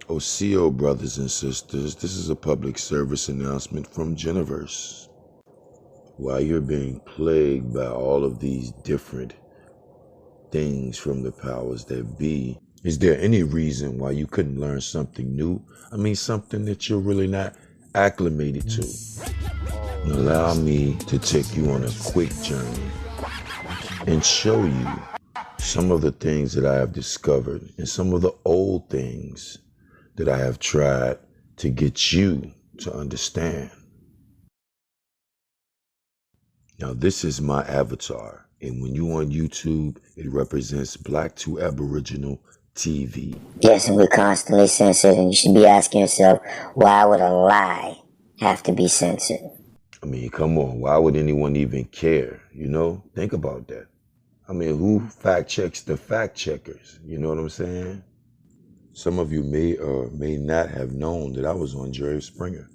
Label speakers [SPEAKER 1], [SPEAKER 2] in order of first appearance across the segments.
[SPEAKER 1] OCO brothers and sisters, this is a public service announcement from Geniverse. While you're being plagued by all of these different things from the powers that be, is there any reason why you couldn't learn something new? I mean, something that you're really not acclimated to. Allow me to take you on a quick journey and show you some of the things that I have discovered and some of the old things that I have tried to get you to understand. Now, this is my avatar, and when you on YouTube, it represents Black to Aboriginal TV.
[SPEAKER 2] Yes, and we're constantly censored, and you should be asking yourself, why would a lie have to be censored?
[SPEAKER 1] I mean, come on, why would anyone even care? You know, think about that. I mean, who fact checks the fact checkers? You know what I'm saying? Some of you may or may not have known that I was on Jerry Springer.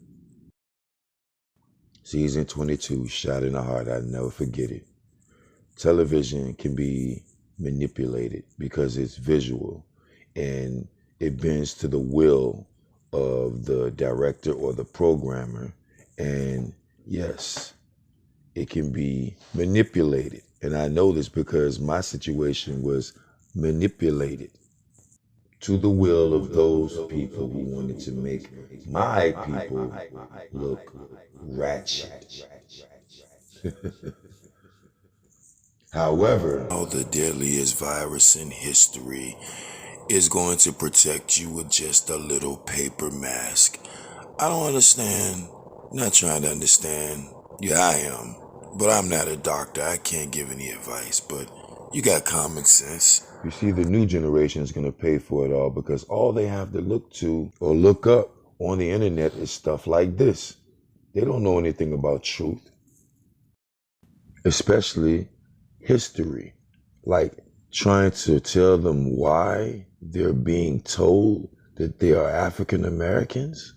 [SPEAKER 1] Season 22, Shot in the Heart, I'll never forget it. Television can be manipulated because it's visual and it bends to the will of the director or the programmer. And yes, it can be manipulated. And I know this because my situation was manipulated to the will of those people who wanted to make my people look ratchet. However, the deadliest virus in history is going to protect you with just a little paper mask. I don't understand, not trying to understand. Yeah, I am, but I'm not a doctor. I can't give any advice, but you got common sense. You see, the new generation is going to pay for it all because all they have to look to or look up on the internet is stuff like this. They don't know anything about truth, especially history. Like trying to tell them why they're being told that they are African Americans.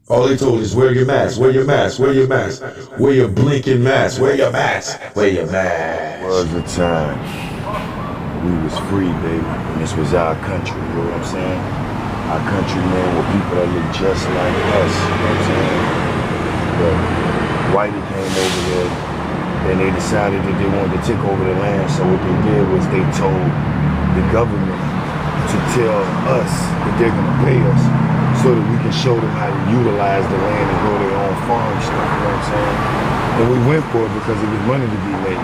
[SPEAKER 1] All they told is wear your mask, wear your mask, wear your mask, wear your blinking mask, wear your mask, wear your mask.
[SPEAKER 3] Was the time we was free, baby, and this was our country, you know what I'm saying? Our countrymen were people that look just like us, you know what I'm saying? But Whitey came over there, and they decided that they wanted to take over the land, so what they did was they told the government to tell us that they're gonna pay us so that we can show them how to utilize the land and grow their own farm stuff, you know what I'm saying? And we went for it because it was money to be made.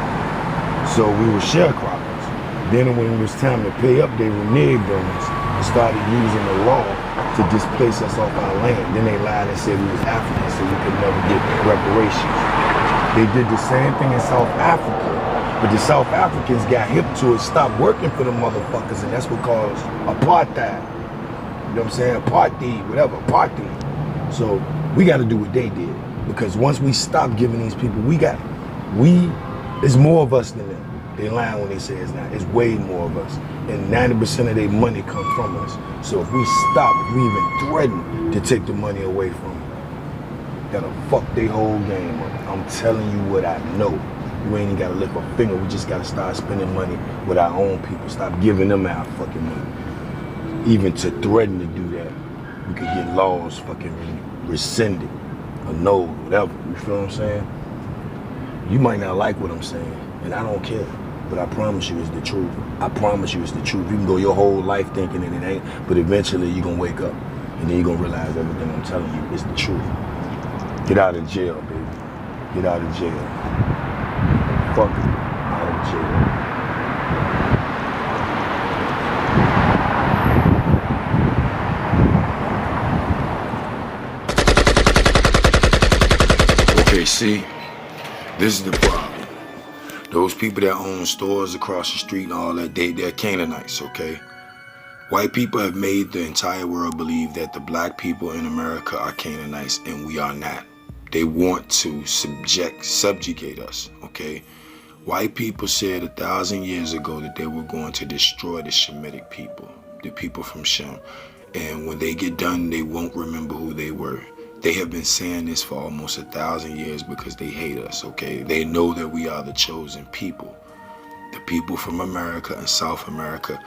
[SPEAKER 3] So we were sharecroppers. Then when it was time to pay up, they reneged on us and started using the law to displace us off our land. Then they lied and said we was African, so we could never get reparations. They did the same thing in South Africa, but the South Africans got hip to it, stopped working for the motherfuckers, and that's what caused apartheid. You know what I'm saying? Apartheid, whatever, apartheid. So we got to do what they did, because once we stop giving these people, there's more of us than them. They lying when they say it's not. It's way more of us. And 90% of their money comes from us. So if we stop, if we even threaten to take the money away from them, that'll fuck their whole game up. I'm telling you what I know. You ain't even gotta lift a finger. We just gotta start spending money with our own people. Stop giving them our fucking money. Even to threaten to do that, we could get laws fucking rescinded, annulled, whatever. You feel what I'm saying? You might not like what I'm saying, and I don't care. But I promise you it's the truth. I promise you it's the truth. You can go your whole life thinking that it ain't, but eventually you're gonna wake up and then you're gonna realize everything I'm telling you is the truth. Get out of jail, baby. Get out of jail. Fuck it. Out of jail.
[SPEAKER 1] Okay, see, this is the problem. Those people that own stores across the street and all that, they're Canaanites, okay? White people have made the entire world believe that the black people in America are Canaanites, and we are not. They want to subjugate us, okay? White people said 1,000 years ago that they were going to destroy the Shemitic people, the people from Shem. And when they get done, they won't remember who they were. They have been saying this for almost 1,000 years because they hate us, okay? They know that we are the chosen people. The people from America and South America,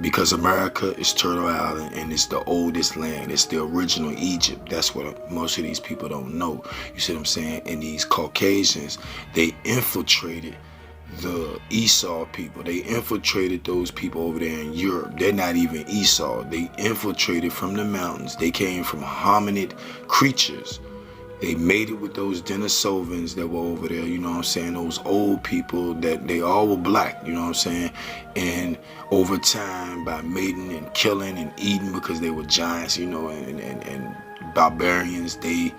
[SPEAKER 1] Because America is Turtle Island and it's the oldest land. It's the original Egypt. That's what most of these people don't know. You see what I'm saying? And these Caucasians, they infiltrated the Esau people. They infiltrated those people over there in Europe. They're not even Esau. They infiltrated from the mountains. They came from hominid creatures. They made it with those Denisovans that were over there, you know what I'm saying? Those old people that they all were black, you know what I'm saying? And over time, by mating and killing and eating because they were giants, you know, and barbarians, they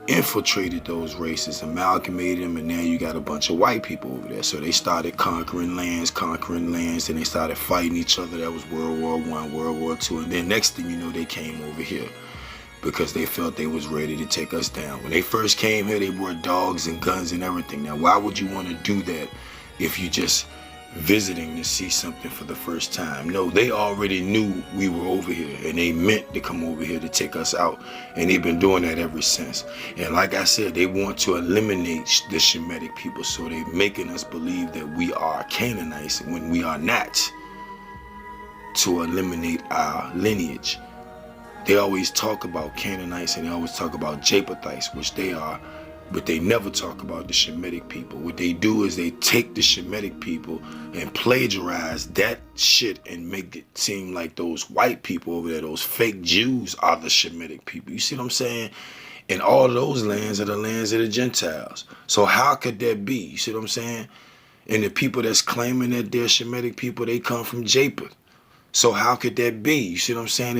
[SPEAKER 1] infiltrated those races, amalgamated them, and now you got a bunch of white people over there. So they started conquering lands, and they started fighting each other. That was World War I, World War II, and then next thing you know, they came over here because they felt they was ready to take us down. When they first came here, they brought dogs and guns and everything. Now, why would you want to do that if you just visiting to see something for the first time? No, they already knew we were over here, and they meant to come over here to take us out, and they've been doing that ever since. And like I said, they want to eliminate the Shemitic people, so they're making us believe that we are Canaanites when we are not, to eliminate our lineage. They always talk about Canaanites and they always talk about Japhethites, which they are, but they never talk about the Shemitic people. What they do is they take the Shemitic people and plagiarize that shit and make it seem like those white people over there, those fake Jews, are the Shemitic people. You see what I'm saying? And all of those lands are the lands of the Gentiles. So how could that be? You see what I'm saying? And the people that's claiming that they're Shemitic people, they come from Japheth. So how could that be? You see what I'm saying?